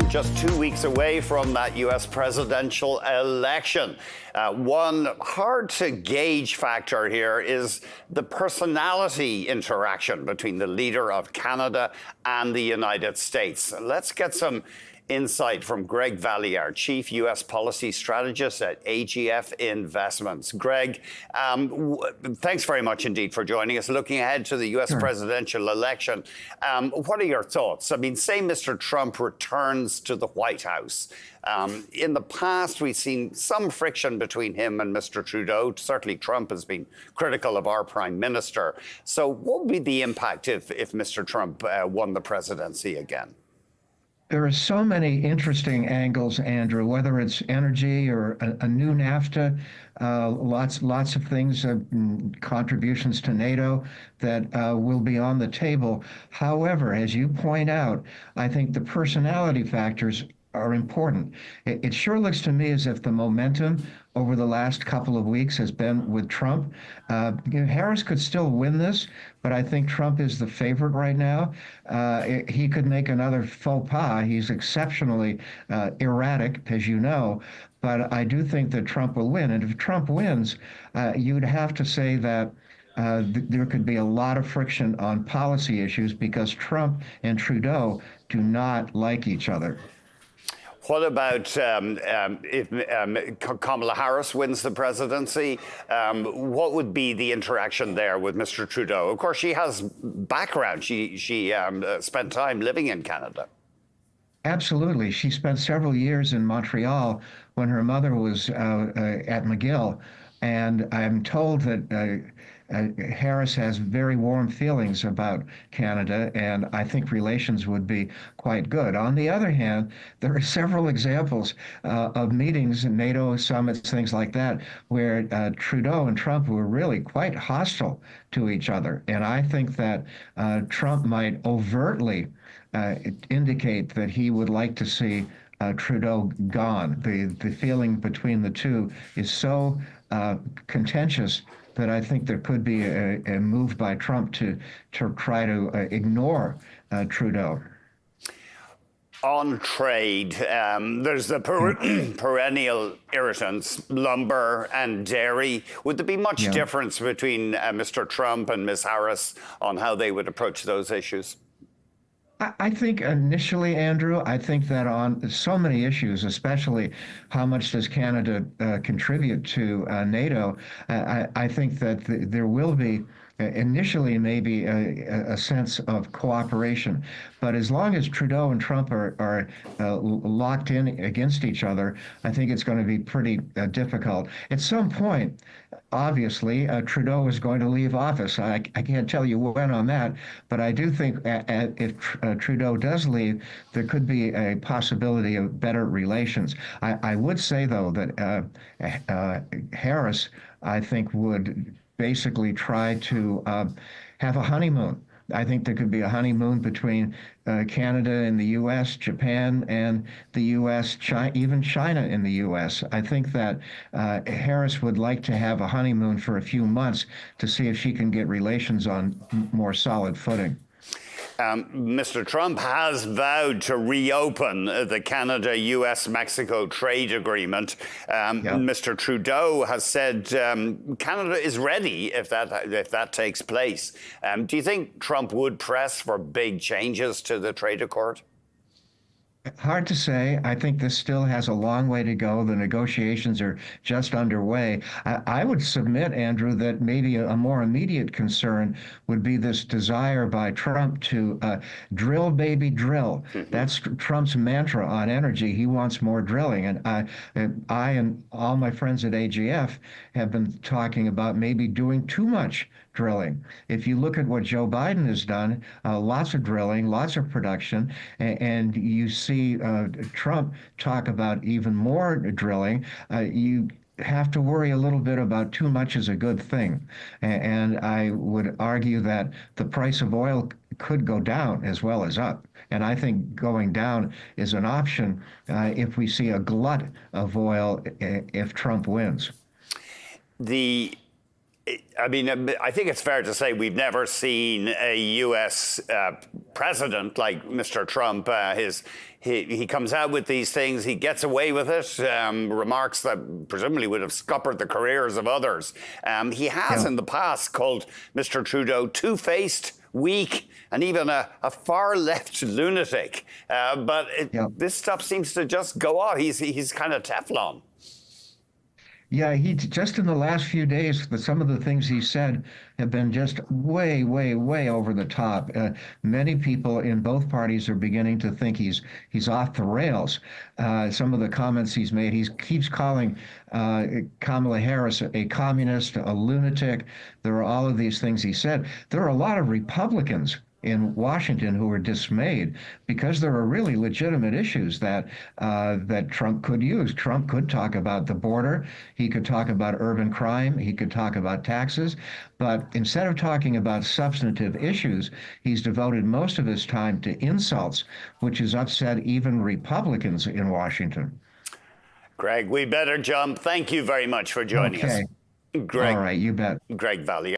Just 2 weeks away from that U.S. presidential election. One hard-to-gauge factor here is the personality interaction between the leader of Canada and the United States. Let's get some insight from Greg Valliere, Chief U.S. Policy Strategist at AGF Investments. Greg, thanks very much indeed for joining us. Looking ahead to the U.S. presidential election, what are your thoughts? I mean, say Mr. Trump returns to the White House. In the past, we've seen some friction between him and Mr. Trudeau. Certainly, Trump has been critical of our Prime Minister. So what would be the impact if Mr. Trump won the presidency again? There are so many interesting angles, Andrew, whether it's energy or a new NAFTA, lots of things, contributions to NATO that will be on the table. However, as you point out, I think the personality factors are important. It sure looks to me as if the momentum over the last couple of weeks has been with Trump. Harris could still win this, but I think Trump is the favorite right now. He could make another faux pas. He's exceptionally erratic, as you know, but I do think that Trump will win. And if Trump wins, you'd have to say that there could be a lot of friction on policy issues because Trump and Trudeau do not like each other. What about if Kamala Harris wins the presidency? What would be the interaction there with Mr. Trudeau? Of course, she has background. She spent time living in Canada. Absolutely. She spent several years in Montreal when her mother was at McGill. And I'm told that Harris has very warm feelings about Canada, and I think relations would be quite good. On the other hand, there are several examples of meetings, NATO summits, things like that, where Trudeau and Trump were really quite hostile to each other. And I think that Trump might overtly indicate that he would like to see Trudeau gone. The feeling between the two is so contentious that I think there could be a move by Trump to try to ignore Trudeau. On trade, there's the perennial irritants, lumber and dairy. Would there be much difference between Mr. Trump and Ms. Harris on how they would approach those issues? I think initially, Andrew, I think that on so many issues, especially how much does Canada contribute to NATO, I think that there will be initially maybe a sense of cooperation. But as long as Trudeau and Trump are locked in against each other, I think it's going to be pretty difficult. At some point, obviously, Trudeau is going to leave office. I can't tell you when on that, but I do think if Trudeau does leave, there could be a possibility of better relations. I would say, though, that Harris, I think, would basically try to have a honeymoon. I think there could be a honeymoon between Canada and the U.S., Japan and the U.S., even China and the U.S. I think that Harris would like to have a honeymoon for a few months to see if she can get relations on more solid footing. Mr. Trump has vowed to reopen the Canada-US-Mexico trade agreement. Mr. Trudeau has said Canada is ready if that takes place. Do you think Trump would press for big changes to the trade accord? Hard to say. I think this still has a long way to go. The negotiations are just underway. I would submit, Andrew, that maybe a more immediate concern would be this desire by Trump to drill, baby, drill. That's Trump's mantra on energy. He wants more drilling. And I and all my friends at AGF have been talking about maybe doing too much drilling. If you look at what Joe Biden has done, lots of drilling, lots of production, and you see Trump talk about even more drilling, you have to worry a little bit about too much is a good thing. And I would argue that the price of oil could go down as well as up. And I think going down is an option if we see a glut of oil if Trump wins. The I mean, I think it's fair to say we've never seen a U.S. President like Mr. Trump. He comes out with these things, he gets away with it, remarks that presumably would have scuppered the careers of others. He has in the past called Mr. Trudeau two-faced, weak, and even a far left lunatic. But this stuff seems to just go off. He's kind of Teflon. Yeah, he just in the last few days, some of the things he said have been just way, way, way over the top. Many people in both parties are beginning to think he's off the rails. Some of the comments he's made, he keeps calling Kamala Harris a communist, a lunatic. There are all of these things he said. There are a lot of Republicans in Washington who are dismayed because there are really legitimate issues that Trump could use. Trump could talk about the border. He could talk about urban crime. He could talk about taxes. But instead of talking about substantive issues, he's devoted most of his time to insults, which has upset even Republicans in Washington. Greg, we better jump. Thank you very much for joining us. All right, you bet. Greg Valliere.